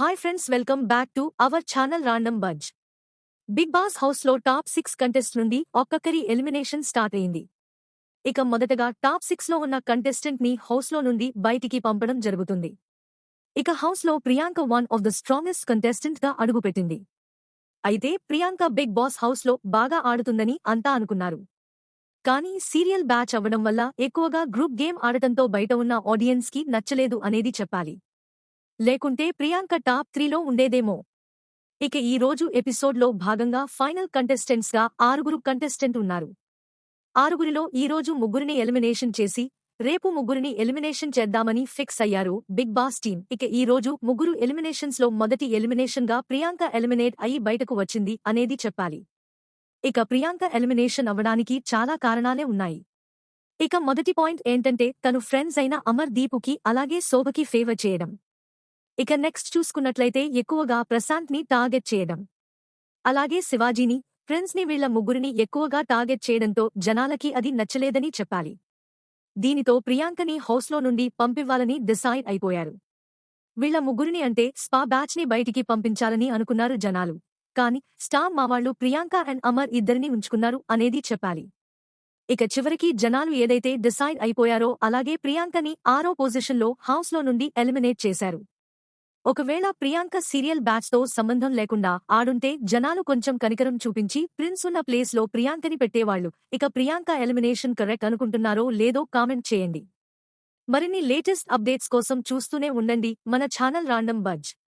Hi friends, welcome back to our channel random buzz. Bigg Boss house లో top 6 contest నుండి ఒక్కొక్కరి elimination start అయింది. ఇక మొదటగా టాప్ 6 లో ఉన్న కంటెస్టెంట్ ని హౌస్ లో నుండి బయటికి పంపడం జరుగుతుంది. ఇక హౌస్ లో Priyanka one of the strongest contestant గా అడుగుపెట్టింది. అయితే ప్రియాంక బిగ్ బాస్ హౌస్ లో బాగా ఆడుతుందని అంతా అనుకున్నారు. కానీ సీరియల్ బ్యాచ్ అవ్వడం వల్ల ఎక్కువగా గ్రూప్ గేమ్ ఆడటంతో బయట ఉన్న ఆడియన్స్ కి నచ్చలేదు అనేది చెప్పాలి. లేకుంటే ప్రియాంక టాప్ 3లో ఉండేదేమో. ఇక ఈ రోజు ఎపిసోడ్లో భాగంగా ఫైనల్ కంటెస్టెంట్స్ గా 6 కంటెస్టెంట్ ఉన్నారు. 6లో ఈ రోజు ముగ్గురిని ఎలిమినేషన్ చేసి రేపు ముగ్గురిని ఎలిమినేషన్ చేద్దామని ఫిక్స్ అయ్యారు బిగ్ బాస్ టీమ్. ఇక ఈ రోజు ముగ్గురు ఎలిమినేషన్స్ లో మొదటి ఎలిమినేషన్ గా ప్రియాంక ఎలిమినేట్ అయి బయటకు వచ్చింది అనేది చెప్పాలి. ఇక ప్రియాంక ఎలిమినేషన్ అవ్వడానికి చాలా కారణాలే ఉన్నాయి. ఇక మొదటి పాయింట్ ఏంటంటే తను ఫ్రెండ్స్ అయిన అమర్ దీపుకి అలాగే శోభకి ఫేవర్ చేయడం. ఇక నెక్స్ట్ చూసుకున్నట్లయితే ఎక్కువగా ప్రశాంత్ ని టార్గెట్ చేయడం, అలాగే శివాజీని, ఫ్రెండ్స్ ని వీళ్ల ముగ్గురిని ఎక్కువగా టార్గెట్ చేయడంతో జనాలకి అది నచ్చలేదని చెప్పాలి. దీనితో ప్రియాంకని హౌస్లో నుండి పంపివ్వాలని డిసైడ్ అయిపోయారు. వీళ్ల ముగ్గురిని అంటే స్పా బ్యాచ్ ని బయటికి పంపించాలని అనుకున్నారు జనాలు. కానీ స్టార్ మావాళ్లు ప్రియాంక అండ్ అమర్ ఇద్దరిని ఉంచుకున్నారు అనేది చెప్పాలి. ఇక చివరికి జనాలు ఏదైతే డిసైడ్ అయిపోయారో అలాగే ప్రియాంకని 6వ పొజిషన్లో హౌస్లో నుండి ఎలిమినేట్ చేశారు. ఒకవేళ ప్రియాంక సీరియల్ బ్యాచ్ తో సంబంధం లేకుండా ఆడుంటే జనాలు కొంచెం కనికరం చూపించి ప్రిన్స్ ఉన్న ప్లేస్ లో ప్రియాంకని పెట్టేవాళ్లు. ఇక ప్రియాంక ఎలిమినేషన్ కరెక్ట్ అనుకుంటున్నారో లేదో కామెంట్ చేయండి. మరిన్ని లేటెస్ట్ అప్డేట్స్ కోసం చూస్తూనే ఉండండి మన ఛానల్ రాండమ్ బజ్.